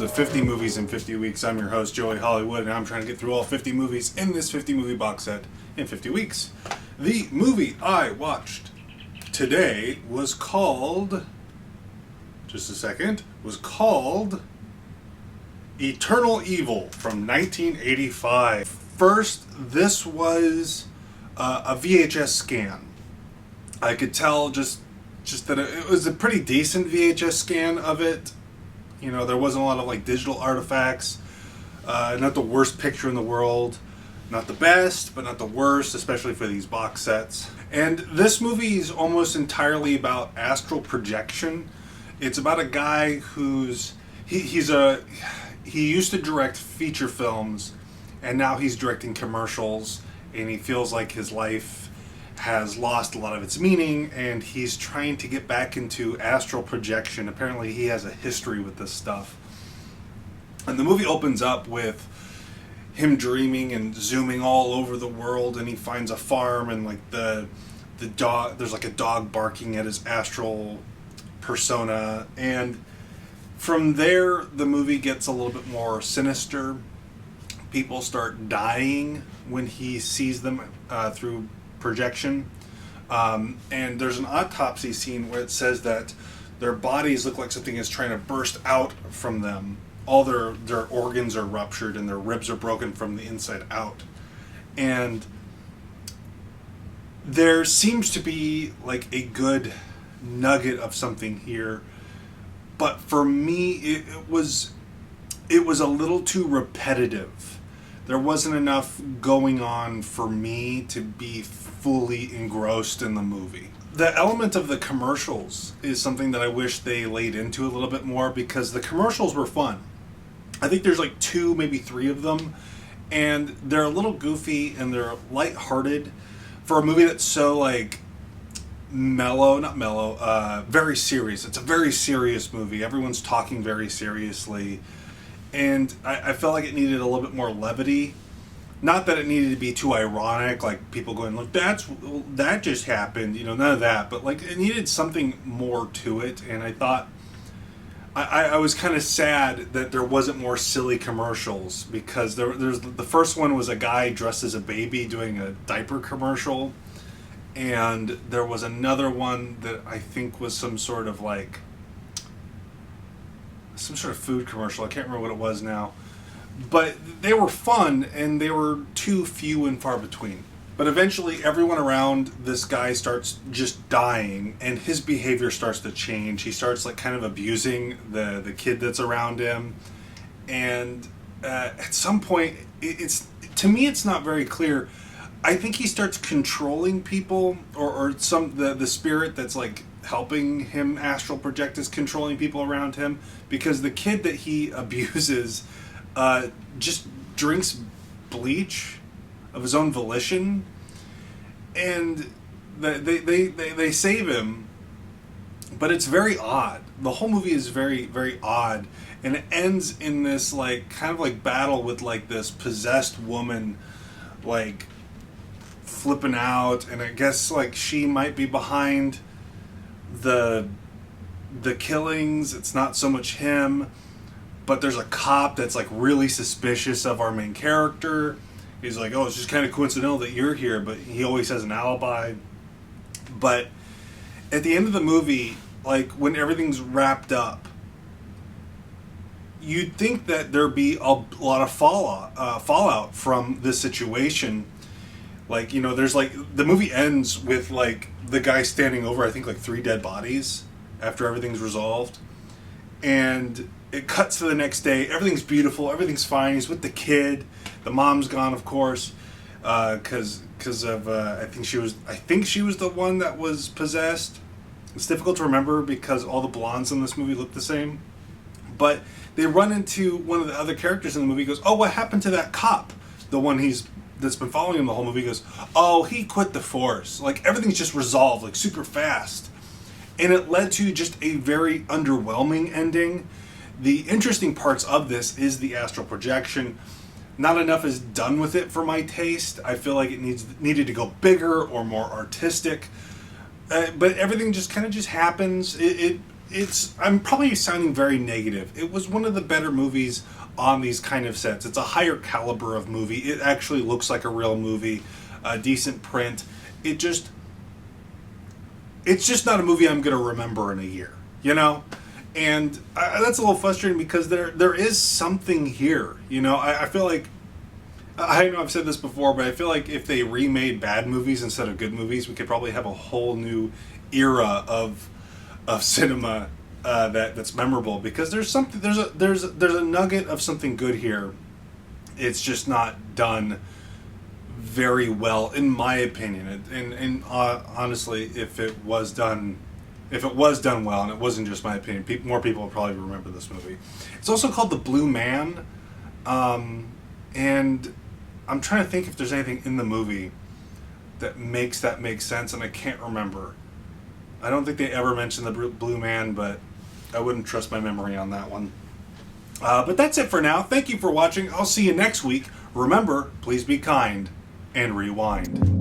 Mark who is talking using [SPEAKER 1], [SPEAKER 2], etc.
[SPEAKER 1] to 50 Movies in 50 Weeks. I'm your host, Joey Hollywood, and I'm trying to get through all 50 movies in this 50 movie box set in 50 weeks. The movie I watched today was called, was called Eternal Evil from 1985. First, this was a VHS scan. I could tell just that it was a pretty decent VHS scan of it. You know, there wasn't a lot of like digital artifacts. Not the worst picture in the world. Not the best, but not the worst, especially for these box sets. And this movie is almost entirely about astral projection. It's about a guy who's he used to direct feature films, and now he's directing commercials, and he feels like his life has lost a lot of its meaning, and he's trying to get back into astral projection. Apparently he has a history with this stuff. And the movie opens up with him dreaming and zooming all over the world, and he finds a farm, and like the dog, there's like a dog barking at his astral persona, and from there the movie gets a little bit more sinister. People start dying when he sees them through projection, and there's an autopsy scene where it says that their bodies look like something is trying to burst out from them. All their organs are ruptured and their ribs are broken from the inside out. And there seems to be like a good nugget of something here, but for me it was a little too repetitive. There wasn't enough going on for me to be fully engrossed in the movie. The element of the commercials is something that I wish they laid into a little bit more, because the commercials were fun. I think there's like 2, maybe 3 of them, and they're a little goofy and they're lighthearted for a movie that's so like very serious. It's a very serious movie. Everyone's talking very seriously. And I felt like it needed a little bit more levity. Not that it needed to be too ironic, like people going, look, that just happened, you know, none of that. But like it needed something more to it. And I thought, I was kind of sad that there wasn't more silly commercials, because there's the first one was a guy dressed as a baby doing a diaper commercial. And there was another one that I think was some sort of food commercial. I can't remember what it was now. But they were fun, and they were too few and far between. But eventually everyone around this guy starts just dying, and his behavior starts to change. He starts like kind of abusing the kid that's around him. And at some point, to me it's not very clear. I think he starts controlling people, or the spirit that's like helping him astral project is controlling people around him, because the kid that he abuses just drinks bleach of his own volition, and they save him. But it's very odd. The whole movie is very, very odd, and it ends in this like kind of like battle with like this possessed woman, like flipping out, and I guess like she might be behind the killings. It's not so much him, but there's a cop that's like really suspicious of our main character. He's like, oh, it's just kind of coincidental that you're here, but he always has an alibi. But at the end of the movie, like when everything's wrapped up, you'd think that there'd be a lot of fallout from this situation. Like, you know, there's like, the movie ends with like the guy standing over, I think, like 3 dead bodies after everything's resolved. And it cuts to the next day. Everything's beautiful. Everything's fine. He's with the kid. The mom's gone, of course, because of I think she was the one that was possessed. It's difficult to remember because all the blondes in this movie look the same. But they run into one of the other characters in the movie. He goes, oh, what happened to that cop? The one that's been following him the whole movie. He goes, oh, he quit the force. Like everything's just resolved like super fast. And it led to just a very underwhelming ending. The interesting parts of this is the astral projection. Not enough is done with it for my taste. I feel like it needed to go bigger or more artistic. But everything just kind of just happens. I'm probably sounding very negative. It was one of the better movies on these kind of sets. It's a higher caliber of movie. It actually looks like a real movie, a decent print. It's just not a movie I'm going to remember in a year, you know? And that's a little frustrating because there is something here, you know? I feel like, I know I've said this before, but I feel like if they remade bad movies instead of good movies, we could probably have a whole new era of cinema that's memorable, because there's something, there's a nugget of something good here. It's just not done very well, in my opinion. And honestly, if it was done well, and it wasn't just my opinion, more people would probably remember this movie. It's also called The Blue Man, and I'm trying to think if there's anything in the movie that makes sense, and I can't remember. I don't think they ever mentioned the Blue Man, but I wouldn't trust my memory on that one. But that's it for now. Thank you for watching. I'll see you next week. Remember, please be kind and rewind.